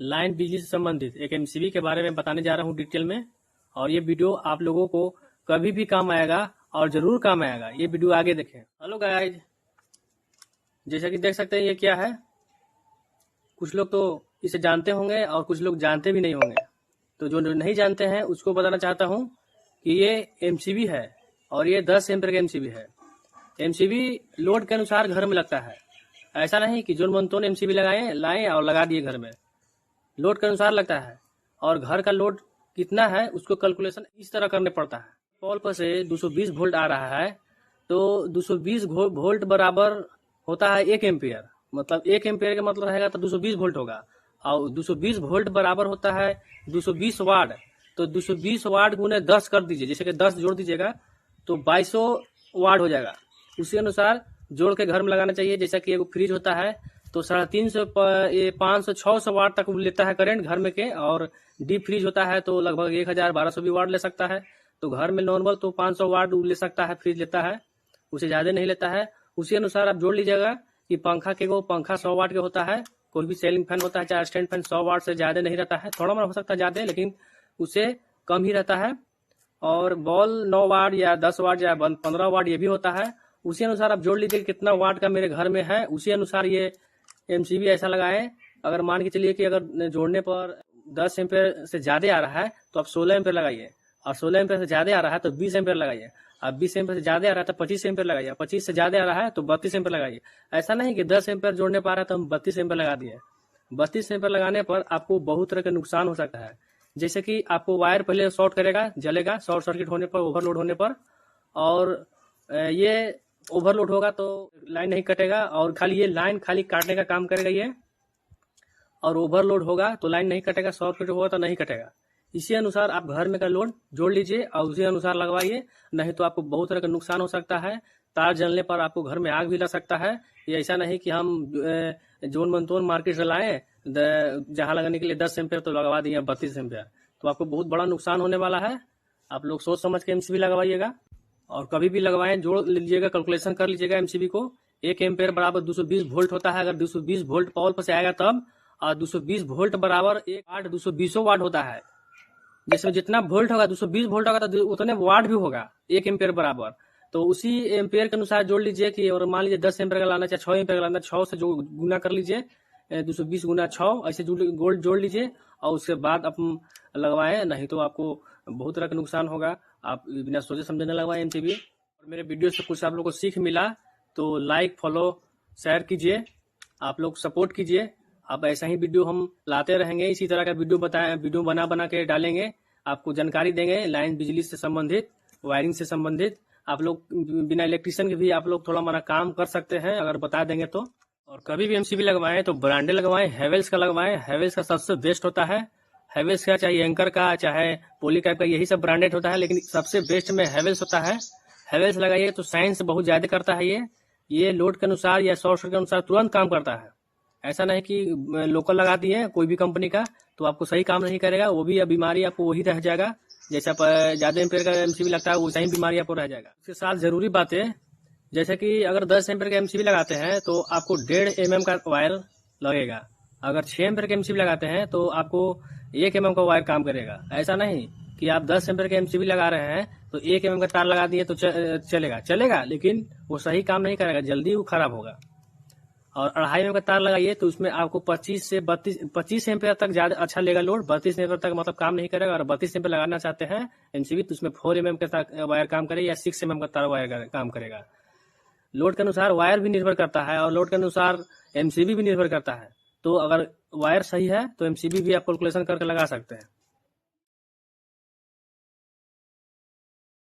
Line बिजली से संबंधित एक एमसीबी के बारे में बताने जा रहा हूँ डिटेल में। और ये वीडियो आप लोगों को कभी भी काम आएगा और जरूर काम आएगा। ये वीडियो आगे देखें। हेलो गाइज, जैसा कि देख सकते हैं ये क्या है। कुछ लोग तो इसे जानते होंगे और कुछ लोग जानते भी नहीं होंगे। तो जो नहीं जानते हैं उसको बताना चाहता हूँ कि ये एमसीबी है और ये 10 एम्पीयर का एमसीबी है। एमसीबी लोड के अनुसार घर में लगता है। ऐसा नहीं कि जोन मनतोन एमसीबी लाएं और लगा दिए घर में। लोड के अनुसार लगता है और घर का लोड कितना है उसको कैलकुलेशन इस तरह करने पड़ता है। पोल पर से 220 वोल्ट आ रहा है तो 220 वोल्ट बराबर होता है 1 एम्पियर। मतलब 1 एम्पियर का मतलब रहेगा तो 220 वोल्ट होगा और 220 वोल्ट बराबर होता है 220 वाट। तो 220 वाट गुने 10 कर दीजिए, जैसे कि 10 जोड़ दीजिएगा तो 2200 वाट हो जाएगा। उसी अनुसार जोड़ के घर में लगाना चाहिए। जैसा कि एक फ्रिज होता है तो 350 500 600 वाट तक लेता है करंट घर में के। और डीप फ्रीज होता है तो लगभग 1000-1200 भी वाट ले सकता है। तो घर में नॉर्मल तो 500 वाट ले सकता है, फ्रिज लेता है, उसे ज्यादा नहीं लेता है। उसी अनुसार आप जोड़ लीजिएगा कि पंखा 100 वाट का होता है। कोई भी सीलिंग फैन होता है चाहे स्टैंड फैन 100 वाट से ज्यादा नहीं रहता है। थोड़ा मोड़ा हो सकता है ज्यादा, लेकिन उससे कम ही रहता है। और बॉल 9 वाट या 10 वाट या 15 वाट ये भी होता है। उसी अनुसार आप जोड़ लीजिए कितना वाट का मेरे घर में है, उसी अनुसार ये एमसीबी ऐसा लगाएं। अगर मान के चलिए कि अगर जोड़ने पर 10 एम्पेयर से ज्यादा आ रहा है तो आप 16 एम्पेयर लगाइए, और 16 एम्पेयर से ज्यादा आ रहा है तो 20 एम्पेयर लगाइए, अब 20 एम्पेयर से ज्यादा आ रहा है तो 25 एम्पेयर लगाइए, 25 से ज्यादा आ रहा है तो 32 एम्पेयर लगाइए। ऐसा नहीं कि 10 एम्पेयर जोड़ने पा रहा है तो हम 32 एम्पेयर लगा दिए। 32 एम्पेयर लगाने पर आपको बहुत तरह का नुकसान हो सकता है। जैसे कि आपको वायर पहले शॉर्ट करेगा, जलेगा शॉर्ट सर्किट होने पर, ओवरलोड होने पर। और ये ओवरलोड होगा तो लाइन नहीं कटेगा और खाली ये लाइन खाली काटने का काम करेगा ये। और ओवरलोड होगा तो लाइन नहीं कटेगा, शॉर्ट सर्किट होगा तो नहीं कटेगा। इसी अनुसार आप घर में का लोड जोड़ लीजिए और उसी अनुसार लगवाइए, नहीं तो आपको बहुत तरह का नुकसान हो सकता है। तार जलने पर आपको घर में आग भी लग सकता है। ये ऐसा नहीं कि हम जोन मंतोन मार्केट से लाए, जहां लगाने के लिए 10 एम्पेयर तो लगवा दिए 32 एम्पेयर, तो आपको बहुत बड़ा नुकसान होने वाला है। आप लोग सोच समझ के एमसीबी लगवाइएगा और कभी भी लगवाएं जोड़ लीजिएगा, कैलकुलेशन कर लीजिएगा एमसीबी को। 1 एम्पेयर बराबर 220 वोल्ट होता है। अगर 220 वोल्ट पॉल पर से आएगा तब, और 220 वोल्ट बराबर 1 वाट 220 वाट होता है। जैसे जितना वोल्ट होगा 220 वोल्ट होगा तो उतने वाट भी होगा 1 एम्पेयर बराबर। तो उसी एम्पेयर के अनुसार जोड़ लीजिए कि, और मान लीजिए 10 एम्पेयर का लाना चाहे 6 एम्पेयर का लाना, 6 से जो गुना कर लीजिए, 220 गुना 6 ऐसे गोल्ड जोड़ लीजिए और उसके बाद आप लगवाएं, नहीं तो आपको बहुत तरह का नुकसान होगा। आप बिना सोचे समझे न लगवाएं एमसीबी। और मेरे वीडियो से कुछ आप लोग को सीख मिला तो लाइक फॉलो शेयर कीजिए, आप लोग सपोर्ट कीजिए। अब ऐसा ही वीडियो हम लाते रहेंगे, इसी तरह का वीडियो बना के डालेंगे, आपको जानकारी देंगे लाइन बिजली से संबंधित, वायरिंग से संबंधित। आप लोग बिना इलेक्ट्रिशियन के भी आप लोग थोड़ा मोड़ा काम कर सकते हैं अगर बता देंगे तो। और कभी भी एमसीबी लगवाएं तो ब्रांडेड लगवाएं, हैवेल्स का लगवाएं। हैवेल्स का सबसे बेस्ट होता है। हैवेल्स का चाहे एंकर का चाहे पॉलीकैप का, यही सब ब्रांडेड होता है, लेकिन सबसे बेस्ट में हैवेल्स होता है। हैवेल्स लगाइए तो साइंस बहुत ज्यादा करता है। ये लोड के अनुसार या शॉर्ट सर्किट के अनुसार तुरंत काम करता है। ऐसा नहीं कि लोकल लगा दिए कोई भी कंपनी का तो आपको सही काम नहीं करेगा, वो भी बीमारी आपको वही रह जाएगा। जैसा ज्यादा एम्पेयर का एमसीबी लगता है वैसा ही बीमारी आपको रह जाएगा। उसके साथ जरूरी बातें, जैसे कि अगर 10 एम्पेयर का एमसीबी लगाते हैं तो आपको 1.5 mm का वायर लगेगा। अगर 6 एम्पेयर का एमसीबी लगाते हैं तो आपको 1 mm का वायर काम करेगा। ऐसा नहीं कि आप 10 एम्पेयर का एमसीबी लगा रहे हैं तो 1 mm का तार लगा दिए तो चलेगा, लेकिन वो सही काम नहीं करेगा, जल्दी वो खराब होगा। और 2.5 mm का तार लगाइए तो उसमें आपको 25 एम्पेयर तक ज्यादा अच्छा लेगा लोड। 32 एम्पेयर तक मतलब काम नहीं करेगा। और 32 एम्पेयर लगाना चाहते हैं एमसीबी तो उसमें 4 mm का वायर काम करेगा या 6 mm का तार वायर काम करेगा। लोड के अनुसार वायर भी निर्भर करता है और लोड के अनुसार एमसीबी भी निर्भर करता है। तो अगर वायर सही है तो एमसीबी भी आप कैलकुलेशन करके लगा सकते हैं।